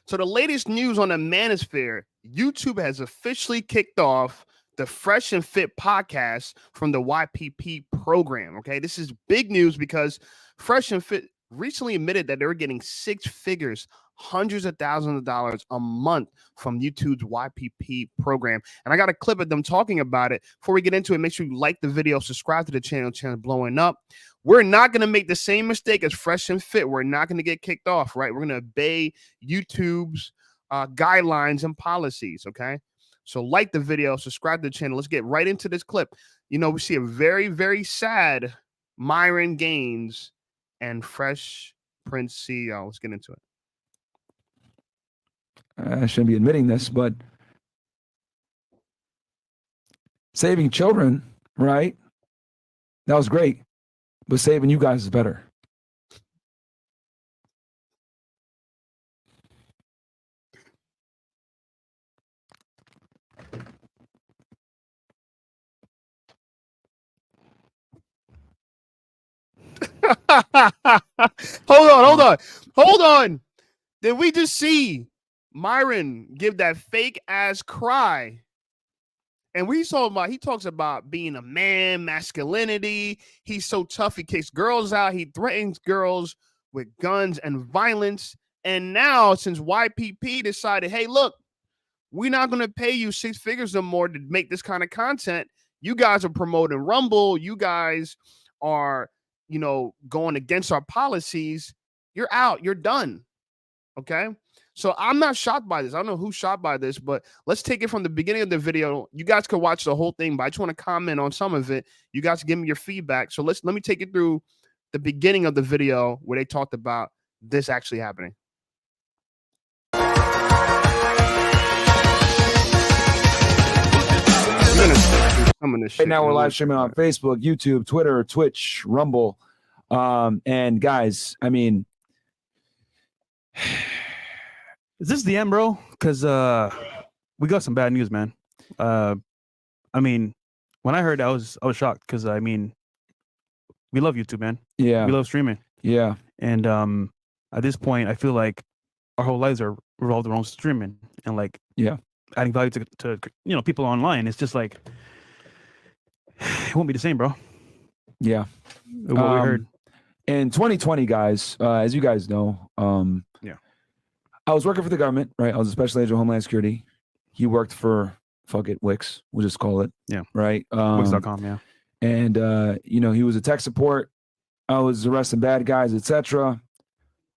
So the latest news on the manosphere, YouTube has officially kicked off the Fresh and Fit podcast from the YPP program. Okay, this is big news because Fresh and Fit recently admitted that they were getting six figures, hundreds of thousands of dollars a month from YouTube's YPP program. And I got a clip of them talking about it. Before we get into it, make sure you like the video, subscribe to the channel. Channel blowing up. We're not going to make the same mistake as Fresh and Fit. We're not going to get kicked off, right? We're going to obey YouTube's guidelines and policies, okay? So like the video, subscribe to the channel. Let's get right into this clip. You know, we see a very, very sad Myron Gaines and Fresh Prince CEO. Let's get into it. I shouldn't be admitting this, but saving children, right? That was great. But saving you guys is better. Hold on. Did we just see Myron give that fake ass cry? And he talks about being a man, masculinity. He's so tough. He kicks girls out. He threatens girls with guns and violence. And now, since YPP decided, hey, look, we're not going to pay you six figures or more to make this kind of content. You guys are promoting Rumble. You guys are, you know, going against our policies. You're out. You're done. Okay. So I'm not shocked by this. I don't know who's shocked by this, but let's take it from the beginning of the video. You guys could watch the whole thing, but I just want to comment on some of it. You guys give me your feedback. So let me take you through the beginning of the video where they talked about this actually happening. Right now we're live streaming on Facebook, YouTube, Twitter, Twitch, Rumble. And guys, I mean, is this the end, bro? Because we got some bad news, man. I mean, when I heard that, I was shocked because I mean, we love YouTube, man. Yeah, we love streaming. Yeah, and at this point, I feel like our whole lives are revolved around streaming and like adding value to you know people online. It's just like it won't be the same, bro. Yeah, what we heard in 2020, guys. As you guys know, I was working for the government, right? I was a special agent of Homeland Security. He worked for, fuck it, Wix. We'll just call it. Yeah. Right? Wix.com, yeah. And, you know, he was a tech support. I was arresting bad guys, etc.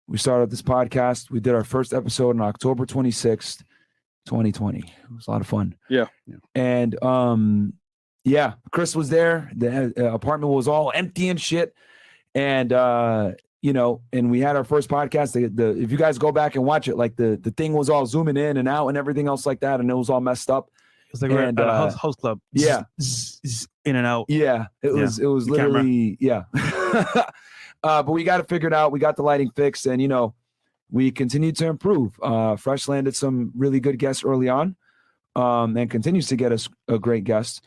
We started this podcast. We did our first episode on October 26th, 2020. It was a lot of fun. Yeah. And, yeah, Chris was there. The apartment was all empty and shit. And, you know, and we had our first podcast. If you guys go back and watch it, like the thing was all zooming in and out and everything else like that, and it was all messed up. It's like we're at a house club. Yeah, in and out. Yeah, it was literally but we got it figured out. We got the lighting fixed, and you know, we continued to improve. Fresh landed some really good guests early on, and continues to get us a great guest.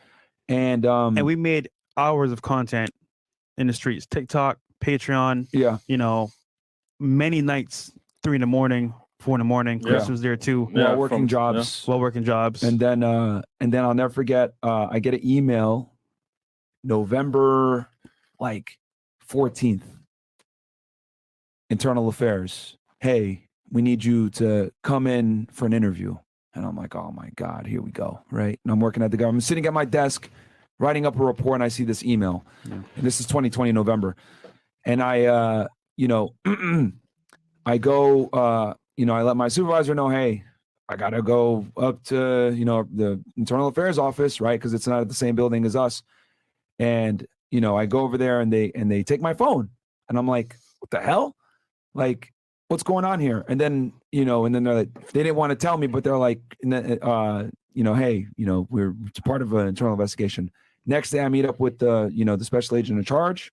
And we made hours of content in the streets, TikTok, Patreon, you know, many nights, 3 a.m, 4 a.m. Chris was there too. While working jobs. And then I'll never forget, I get an email November like 14th. Internal Affairs. Hey, we need you to come in for an interview. And I'm like, oh my God, here we go. Right. And I'm working at the government, sitting at my desk, writing up a report, and I see this email. And this is 2020 November. And I, you know, I go, you know, I let my supervisor know, hey, I got to go up to, you know, the Internal Affairs office, right? Because it's not at the same building as us. And, you know, I go over there and they take my phone. And I'm like, what the hell? Like, what's going on here? And then, you know, and then they're like, they didn't want to tell me, but they're like, you know, hey, you know, we're part of an internal investigation. Next day I meet up with the, you know, the special agent in charge.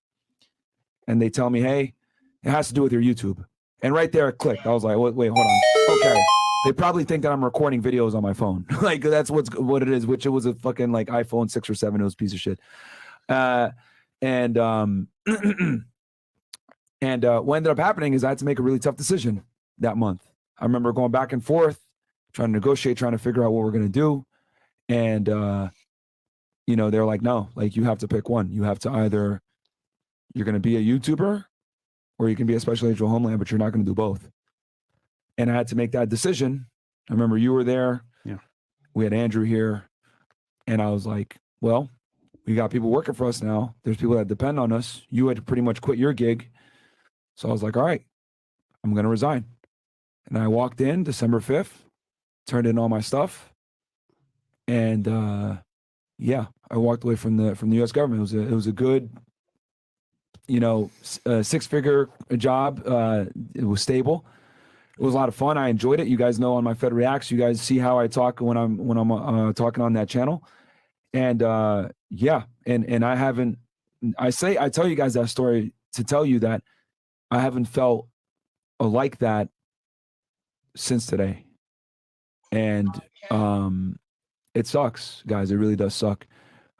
And they tell me, hey, it has to do with your YouTube. And right there it clicked. I was like, wait, hold on. Okay. They probably think that I'm recording videos on my phone. Like that's what it is, which it was a fucking like iPhone 6 or 7. It was a piece of shit. And what ended up happening is I had to make a really tough decision that month. I remember going back and forth, trying to negotiate, trying to figure out what we're going to do. And, you know, they're like, no, like you have to pick one. You have to either, you're going to be a YouTuber or you can be a special agent of Homeland, but you're not going to do both. And I had to make that decision. I remember you were there. Yeah. We had Andrew here. And I was like, well, we got people working for us now. There's people that depend on us. You had to pretty much quit your gig. So I was like, all right, I'm going to resign. And I walked in December 5th, turned in all my stuff. And yeah, I walked away from the US government. It was a good, you know, 6-figure job. It was stable. It was a lot of fun. I enjoyed it. You guys know on my Fed Reacts, you guys see how I talk when I'm talking on that channel. And yeah, and I tell you guys that story to tell you that I haven't felt like that since today. And it sucks, guys. It really does suck.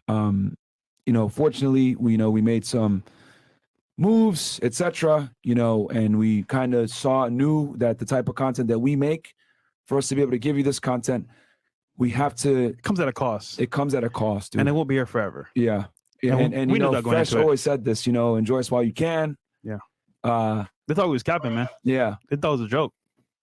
You know, fortunately, we made some moves, etc. You know, and we kind of knew that the type of content that we make, for us to be able to give you this content, we have to. It comes at a cost. It comes at a cost, dude. And it won't be here forever. Yeah. And you know, Fresh always said this, you know, enjoy us while you can. Yeah. They thought we was capping, man. Yeah. They thought it was a joke.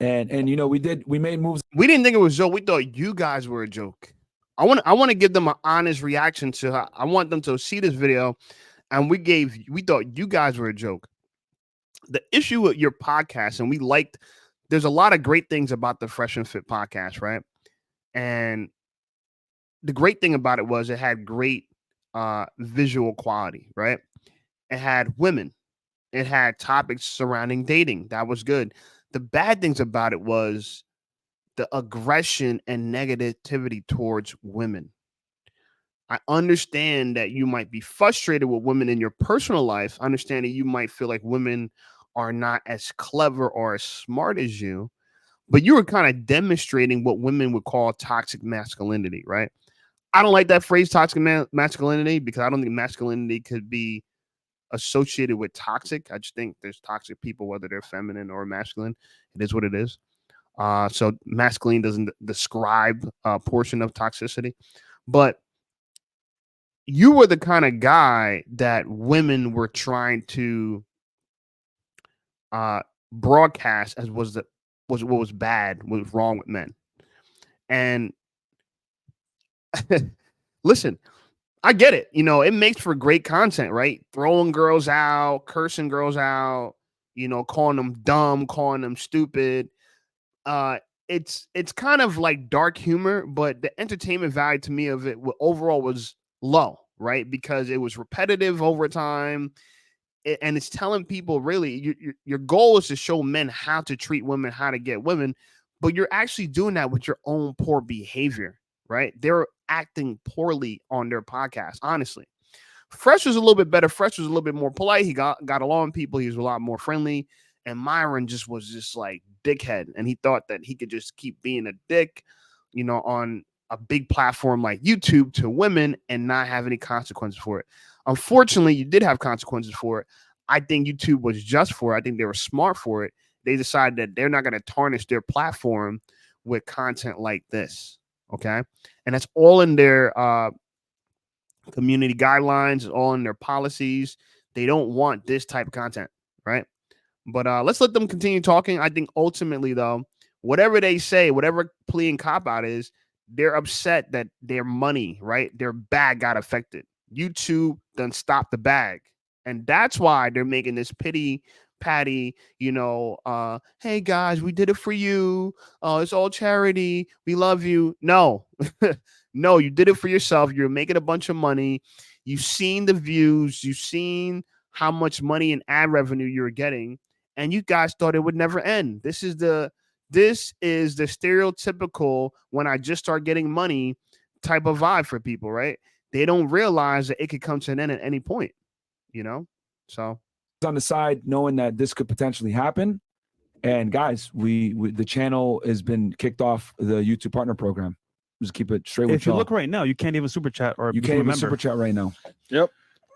And you know, we made moves. We didn't think it was a joke. We thought you guys were a joke. I want to give them an honest reaction to. I want them to see this video, and we thought you guys were a joke. The issue with your podcast, and we liked. There's a lot of great things about the Fresh and Fit podcast, right? And the great thing about it was it had great visual quality, right? It had women. It had topics surrounding dating. That was good. The bad things about it was the aggression and negativity towards women. I understand that you might be frustrated with women in your personal life. I understand that you might feel like women are not as clever or as smart as you, but you were kind of demonstrating what women would call toxic masculinity, right? I don't like that phrase, toxic masculinity, because I don't think masculinity could be associated with toxic. I just think there's toxic people, whether they're feminine or masculine. It is what it is. So masculine doesn't describe a portion of toxicity, but you were the kind of guy that women were trying to broadcast as was what was bad, what was wrong with men. And listen, I get it. You know, it makes for great content, right? Throwing girls out, cursing girls out, you know, calling them dumb, calling them stupid. It's kind of like dark humor, but the entertainment value to me of it overall was low, right? Because it was repetitive over time. And it's telling people really your goal is to show men how to treat women, how to get women, but you're actually doing that with your own poor behavior, right? They're acting poorly on their podcast, honestly. Fresh was a little bit better. Fresh was a little bit more polite. He got along with people. He was a lot more friendly. And Myron was just like dickhead. And he thought that he could just keep being a dick, you know, on a big platform like YouTube to women and not have any consequences for it. Unfortunately, you did have consequences for it. I think YouTube was just for it. I think they were smart for it. They decided that they're not going to tarnish their platform with content like this. Okay. And that's all in their community guidelines, it's all in their policies. They don't want this type of content. Right. But let's let them continue talking. I think ultimately, though, whatever they say, whatever plea and cop out is, they're upset that their money, right, their bag got affected. YouTube done stop the bag. And that's why they're making this pity patty, you know, hey, guys, we did it for you. It's all charity. We love you. No, no, you did it for yourself. You're making a bunch of money. You've seen the views. You've seen how much money and ad revenue you're getting. And you guys thought it would never end. This is the stereotypical when I just start getting money type of vibe for people, right? They don't realize that it could come to an end at any point, you know? So on the side, knowing that this could potentially happen. And guys, we the channel has been kicked off the YouTube partner program. Just keep it straight with If you look right now, you can't even super chat or you can't even super chat right now. Yep.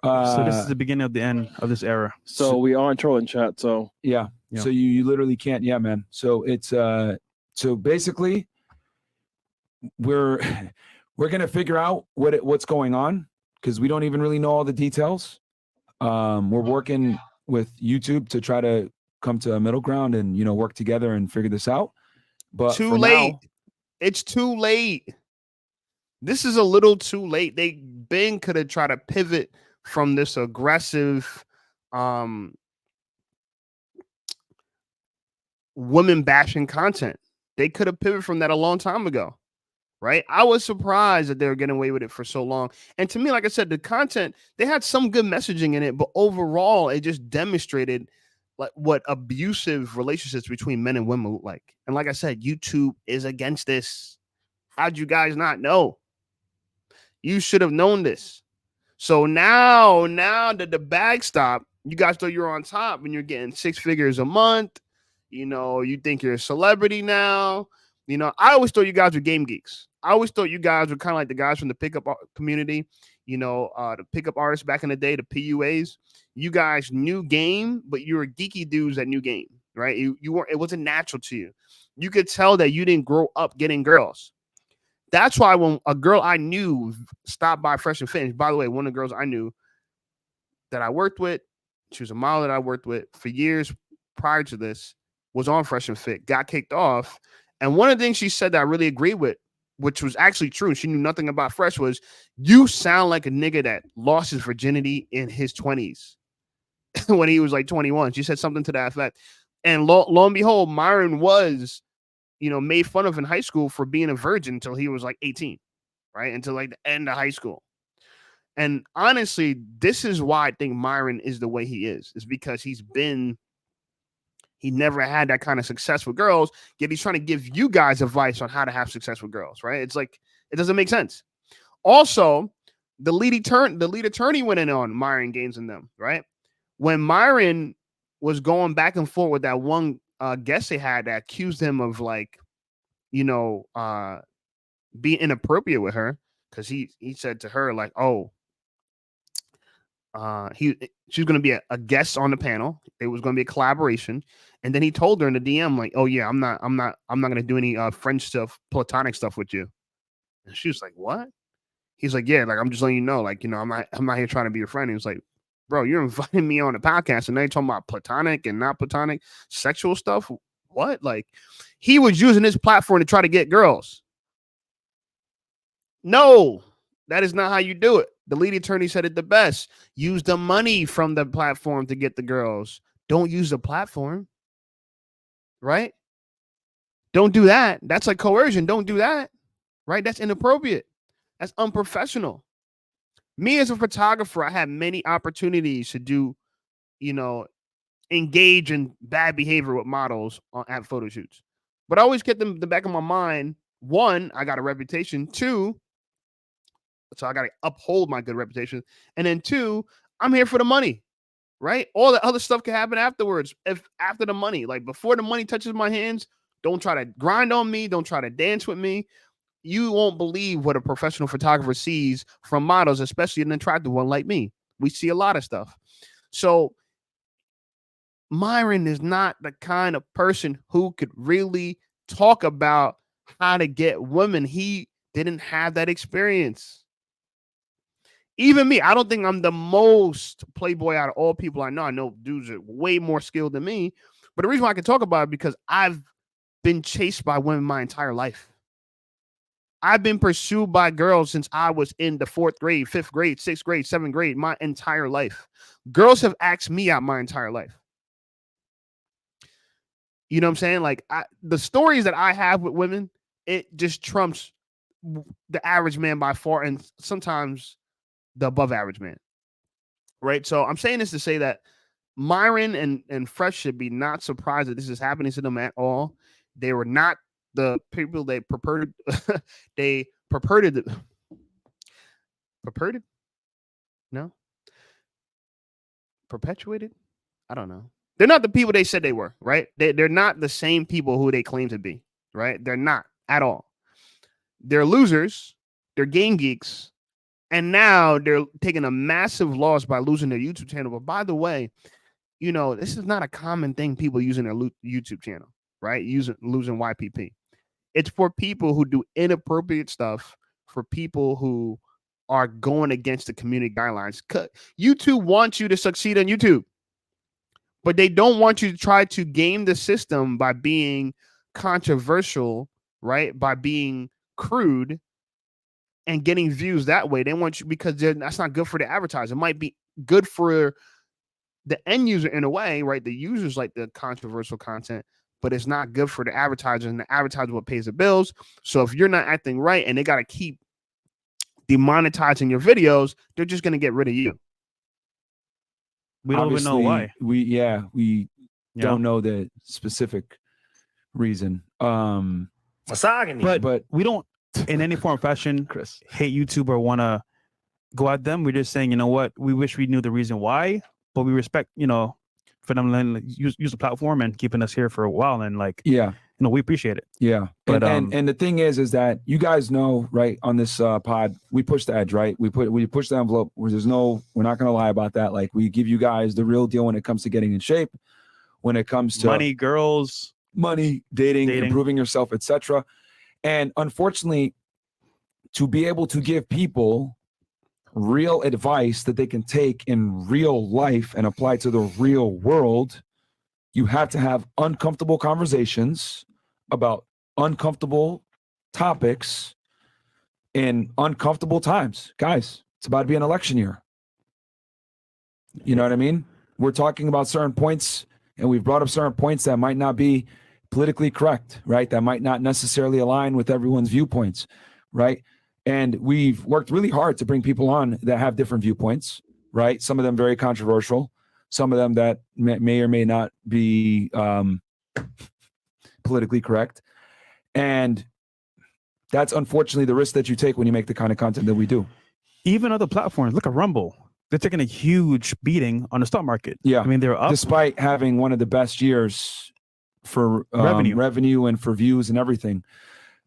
So this is the beginning of the end of this era. So we are in trolling chat. So yeah. Yeah. So you literally can't. Yeah, man. So it's so basically we're gonna figure out what's going on because we don't even really know all the details. We're working with YouTube to try to come to a middle ground and work together and figure this out. But Too for late. now, It's too late. This is a little too late. Ben could have tried to pivot from this aggressive women bashing content. They could have pivoted from that a long time ago. Right? I was surprised that they were getting away with it for so long. And to me, like I said, the content, they had some good messaging in it, but overall, it just demonstrated like what abusive relationships between men and women look like. And like I said, YouTube is against this. How'd you guys not know? You should have known this. So now that the bag stopped, you guys thought you're on top and you're getting 6 figures a month. You think you're a celebrity now. I always thought you guys were game geeks. I always thought you guys were kind of like the guys from the pickup community, the pickup artists back in the day, the PUAs. You guys knew game, but you were geeky dudes that knew game, right? You weren't. It wasn't natural to you. You could tell that you didn't grow up getting girls. That's why when a girl I knew stopped by Fresh and Fit, by the way, one of the girls I knew that I worked with, she was a model that I worked with for years prior to this, was on Fresh and Fit, got kicked off. And one of the things she said that I really agreed with, which was actually true, and she knew nothing about Fresh, was you sound like a nigga that lost his virginity in his 20s when he was like 21. She said something to that effect. And lo and behold, Myron was, made fun of in high school for being a virgin until he was like 18, right? Until like the end of high school. And honestly, this is why I think Myron is the way he is because he never had that kind of success with girls, yet he's trying to give you guys advice on how to have success with girls, right? It's like, it doesn't make sense. Also, the lead attorney went in on Myron Gaines and them, right? When Myron was going back and forth with that one guest they had that accused him of like, being inappropriate with her, because he said to her like, oh, she was going to be a guest on the panel. It was going to be a collaboration. And then he told her in the DM like, oh yeah, I'm not going to do any French stuff, platonic stuff with you. And she was like, what? He's like, yeah, like, I'm just letting you know, like, I'm not here trying to be your friend. He was like, bro, you're inviting me on a podcast and now you're talking about platonic and not platonic sexual stuff. What? Like, he was using his platform to try to get girls. No, that is not how you do it. The lead attorney said it the best. Use the money from the platform to get the girls. Don't use the platform. Right? Don't do that. That's like coercion. Don't do that. Right? That's inappropriate. That's unprofessional. Me as a photographer, I had many opportunities to do, engage in bad behavior with models at photo shoots. But I always kept them in the back of my mind. One, I got a reputation. Two, so I got to uphold my good reputation. And then two, I'm here for the money, right? All the other stuff can happen afterwards. If after the money, like before the money touches my hands, don't try to grind on me. Don't try to dance with me. You won't believe what a professional photographer sees from models, especially an attractive one like me. We see a lot of stuff. So Myron is not the kind of person who could really talk about how to get women. He didn't have that experience. Even me, I don't think I'm the most playboy out of all people I know. I know dudes are way more skilled than me. But the reason why I can talk about it is because I've been chased by women my entire life. I've been pursued by girls since I was in the 4th grade, 5th grade, 6th grade, 7th grade, my entire life. Girls have asked me out my entire life. You know what I'm saying? Like the stories that I have with women, it just trumps the average man by far, and sometimes the above average man. Right? So I'm saying this to say that Myron and Fresh should be not surprised that this is happening to them at all. They were not the people they purported. They purported. Purported? No. Perpetuated? I don't know. They're not the people they said they were, right? They're not the same people who they claim to be, right? They're not at all. They're losers. They're game geeks. And now they're taking a massive loss by losing their YouTube channel. But by the way, this is not a common thing people using their YouTube channel, right? Losing YPP. It's for people who do inappropriate stuff, for people who are going against the community guidelines. YouTube wants you to succeed on YouTube, but they don't want you to try to game the system by being controversial, right? By being crude and getting views that way. They want you, because that's not good for the advertiser. It might be good for the end user in a way, right? The users like the controversial content, but it's not good for the advertiser, and the advertiser what pays the bills. So if you're not acting right and they got to keep demonetizing your videos, they're just going to get rid of you. We don't even know why. We don't know the specific reason. But we don't, in any form or fashion, Chris, hate YouTube or want to go at them. We're just saying, you know what? We wish we knew the reason why, but we respect, for them to use the platform and keeping us here for a while. And we appreciate it. Yeah. But and the thing is that you guys know, right, on this pod, we push the edge, right? We push the envelope where we're not going to lie about that. Like, we give you guys the real deal when it comes to getting in shape, when it comes to money, girls, dating, improving yourself, etc. And unfortunately, to be able to give people real advice that they can take in real life and apply to the real world, you have to have uncomfortable conversations about uncomfortable topics in uncomfortable times. Guys, it's about to be an election year. You know what I mean? We're talking about certain points, and we've brought up certain points that might not be politically correct, right? That might not necessarily align with everyone's viewpoints, right? And we've worked really hard to bring people on that have different viewpoints, right? Some of them very controversial, some of them that may or may not be politically correct. And that's unfortunately the risk that you take when you make the kind of content that we do. Even other platforms, look at Rumble. They're taking a huge beating on the stock market. Yeah. I mean, they're up. Despite having one of the best years for revenue and for views and everything.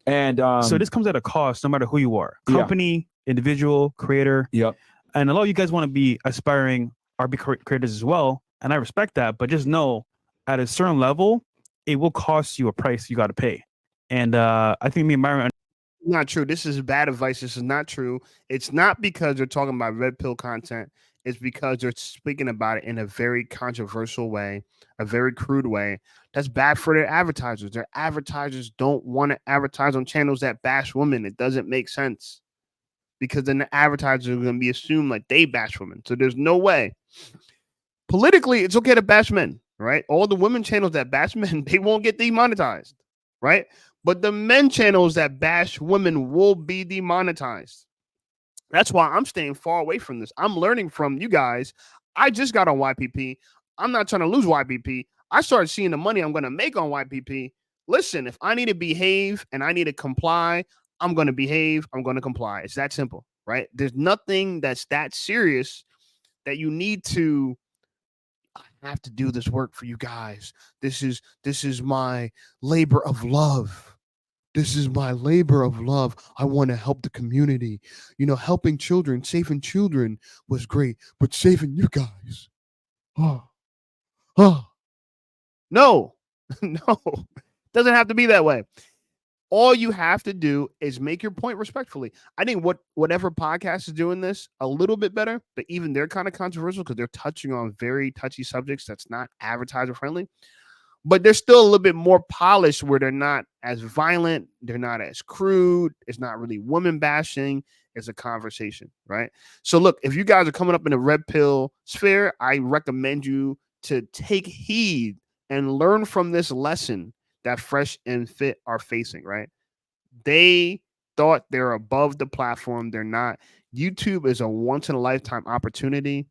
And so this comes at a cost, no matter who you are, company, individual, creator. Yep. And a lot of you guys want to be aspiring RB creators as well. And I respect that, but just know at a certain level, it will cost you a price you got to pay. And I think me and Myron. Not true. This is bad advice. This is not true. It's not because they're talking about red pill content. It's because they're speaking about it in a very controversial way, a very crude way. That's bad for their advertisers. Their advertisers don't want to advertise on channels that bash women. It doesn't make sense, because then the advertisers are going to be assumed like they bash women. So there's no way. Politically, it's okay to bash men, right? All the women channels that bash men, they won't get demonetized, right? But the men channels that bash women will be demonetized. That's why I'm staying far away from this. I'm learning from you guys. I just got on YPP. I'm not trying to lose YPP. I started seeing the money I'm going to make on YPP. Listen, if I need to behave and I need to comply, I'm going to behave. I'm going to comply. It's that simple, right? There's nothing that's that serious that you need to. I have to do this work for you guys. This is my labor of love. This is my labor of love. I want to help the community. Helping children, saving children was great, but saving you guys. No, no, doesn't have to be that way. All you have to do is make your point respectfully. I think whatever podcast is doing this a little bit better, but even they're kind of controversial because they're touching on very touchy subjects that's not advertiser friendly. But they're still a little bit more polished, where they're not as violent, they're not as crude, it's not really woman bashing, it's a conversation, right? So look, if you guys are coming up in the red pill sphere, I recommend you to take heed and learn from this lesson that Fresh and Fit are facing, right? They thought they're above the platform. They're not. YouTube is a once-in-a-lifetime opportunity.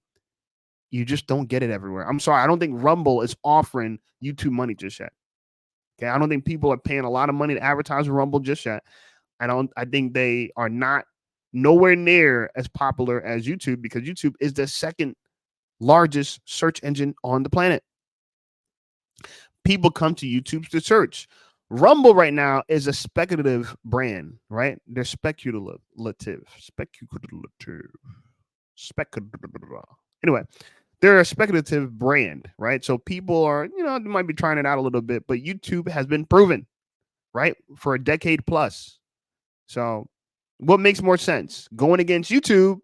You just don't get it everywhere. I'm sorry. I don't think Rumble is offering YouTube money just yet. Okay. I don't think people are paying a lot of money to advertise Rumble just yet. I think they are not nowhere near as popular as YouTube, because YouTube is the second largest search engine on the planet. People come to YouTube to search. Rumble right now is a speculative brand, right? They're speculative. Anyway, they're a speculative brand, right? So people are, they might be trying it out a little bit, but YouTube has been proven, right, for a decade plus. So what makes more sense? Going against YouTube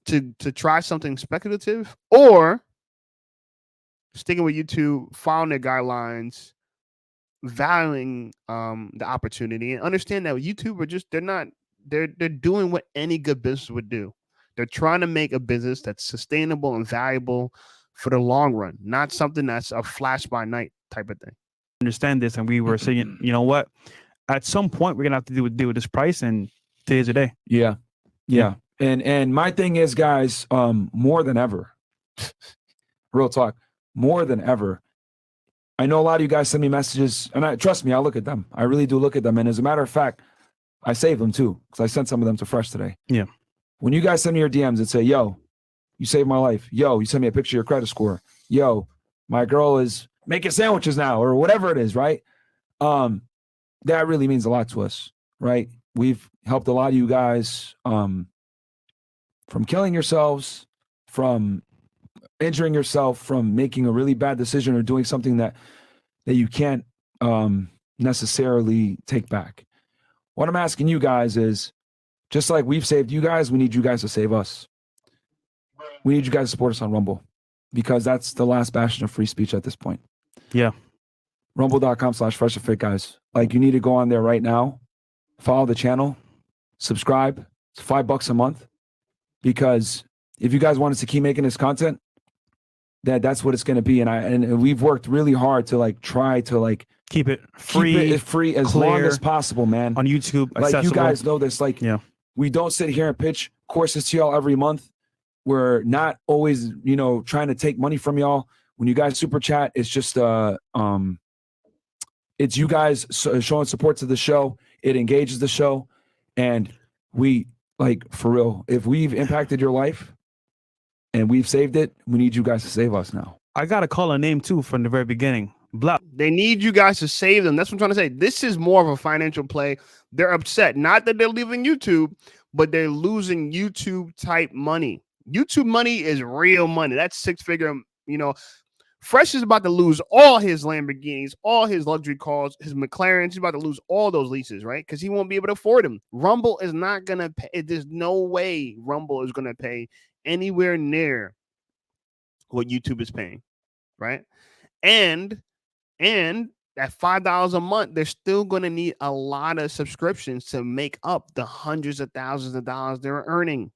to try something speculative, or sticking with YouTube, following their guidelines, valuing the opportunity, and understand that YouTube are just they're doing what any good business would do. They're trying to make a business that's sustainable and valuable for the long run, not something that's a flash by night type of thing. Understand this, and we were saying, you know what? At some point, we're gonna have to deal with this price, and today's the day. Yeah. And my thing is, guys, more than ever, real talk, more than ever. I know a lot of you guys send me messages, and trust me, I look at them. I really do look at them. And as a matter of fact, I save them too, because I sent some of them to Fresh today. Yeah. When you guys send me your DMs and say, yo, you saved my life. Yo, you send me a picture of your credit score. Yo, my girl is making sandwiches now, or whatever it is, right? That really means a lot to us, right? We've helped a lot of you guys from killing yourselves, from injuring yourself, from making a really bad decision or doing something that you can't necessarily take back. What I'm asking you guys is, just like we've saved you guys, we need you guys to save us. We need you guys to support us on Rumble, because that's the last bastion of free speech at this point. Yeah. Rumble.com/freshofit, guys. Like, you need to go on there right now, follow the channel, subscribe. It's $5 a month, because if you guys want us to keep making this content, that's what it's going to be. And we've worked really hard to try to keep it free, as long as possible, man. On YouTube, like accessible. You guys know this. We don't sit here and pitch courses to y'all every month. We're not always, trying to take money from y'all. When you guys super chat, it's just it's you guys showing support to the show. It engages the show, and we for real. If we've impacted your life and we've saved it, we need you guys to save us now. I gotta call a name too from the very beginning. Blah. They need you guys to save them. That's what I'm trying to say. This is more of a financial play. They're upset, not that they're leaving YouTube, but they're losing YouTube type money. YouTube money is real money. That's 6-figure. Fresh is about to lose all his Lamborghinis, all his luxury cars, his McLarens. He's about to lose all those leases, right? Because he won't be able to afford them. Rumble is not going to pay. There's no way Rumble is going to pay anywhere near what YouTube is paying, right? And at $5 a month, they're still going to need a lot of subscriptions to make up the hundreds of thousands of dollars they're earning.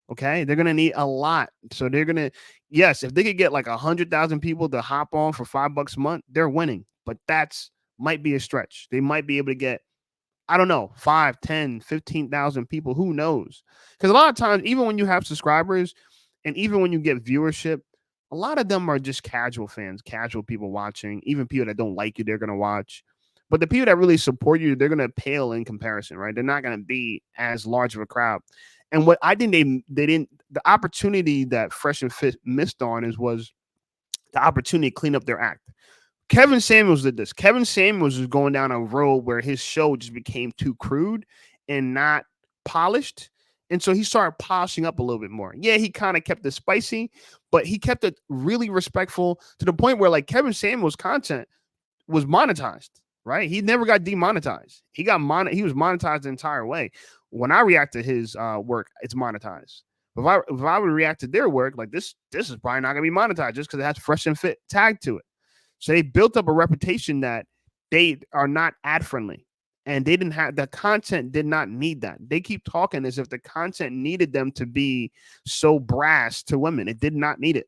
Okay, they're going to need a lot. So they're going to, yes, if they could get 100,000 people to hop on for $5 a month, they're winning. But that's might be a stretch. They might be able to get, I don't know, 5, 10, 15,000 people. Who knows? Because a lot of times, even when you have subscribers and even when you get viewership, a lot of them are just casual fans, casual people watching. Even people that don't like you, they're going to watch. But the people that really support you, they're going to pale in comparison, right? They're not going to be as large of a crowd. And what I think they didn't, the opportunity that Fresh and Fit missed on was the opportunity to clean up their act. Kevin Samuels did this. Kevin Samuels was going down a road where his show just became too crude and not polished. And so he started polishing up a little bit more. Yeah, he kind of kept it spicy, but he kept it really respectful to the point where Kevin Samuels' content was monetized, right? He never got demonetized. He was monetized the entire way. When I react to his work, it's monetized. But if I would react to their work, this is probably not going to be monetized just because it has Fresh and Fit tagged to it. So they built up a reputation that they are not ad friendly. And they didn't have, the content did not need that. They keep talking as if the content needed them to be so brass to women. It did not need it.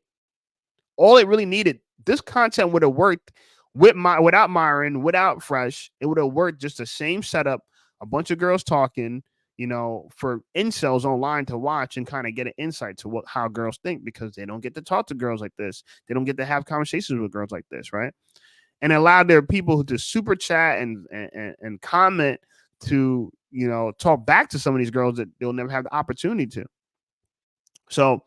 All it really needed, this content would have worked without Myron, without Fresh. It would have worked just the same setup, a bunch of girls talking, for incels online to watch and kind of get an insight to how girls think, because they don't get to talk to girls like this. They don't get to have conversations with girls like this, right? And allowed their people to super chat and comment to, talk back to some of these girls that they'll never have the opportunity to. So,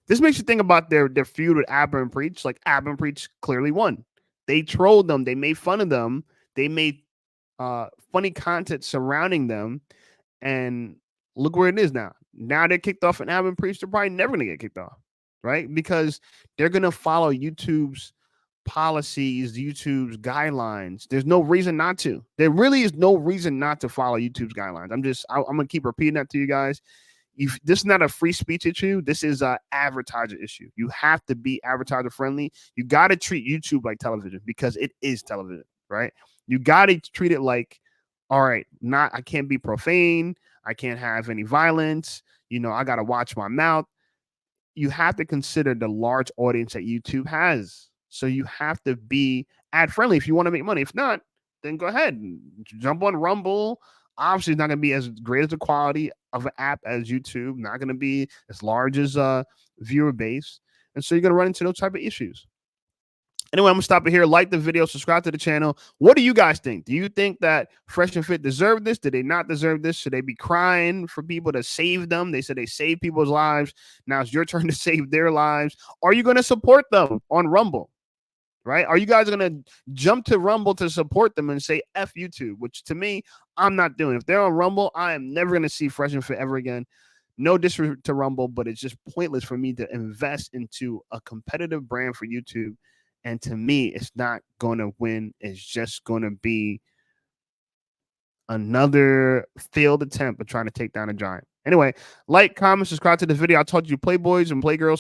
This makes you think about their feud with Abba and Preach. Like Abba and Preach clearly won. They trolled them. They made fun of them. They made funny content surrounding them, and look where it is now. Now they're kicked off, and Abba and Preach, they're probably never gonna get kicked off, right? Because they're gonna follow YouTube's policies, YouTube's guidelines. There's no reason not to. There really is no reason not to follow YouTube's guidelines. I'm gonna keep repeating that to you guys. This is not a free speech issue. This is an advertiser issue. You have to be advertiser friendly. You got to treat YouTube like television because it is television, right? You got to treat it like, all right, I can't be profane. I can't have any violence. I got to watch my mouth. You have to consider the large audience that YouTube has. So you have to be ad friendly if you want to make money. If not, then go ahead and jump on Rumble. Obviously, it's not going to be as great as the quality of an app as YouTube. Not going to be as large as viewer base. And so you're going to run into those type of issues. Anyway, I'm going to stop it here. Like the video. Subscribe to the channel. What do you guys think? Do you think that Fresh and Fit deserve this? Did they not deserve this? Should they be crying for people to save them? They said they saved people's lives. Now it's your turn to save their lives. Are you going to support them on Rumble? Right? Are you guys going to jump to Rumble to support them and say F YouTube, which to me, I'm not doing. If they're on Rumble, I am never going to see Fresh and Fit ever again. No disrespect to Rumble, but it's just pointless for me to invest into a competitive brand for YouTube. And to me, it's not going to win. It's just going to be another failed attempt at trying to take down a giant. Anyway, like, comment, subscribe to the video. I told you, Playboys and Playgirls.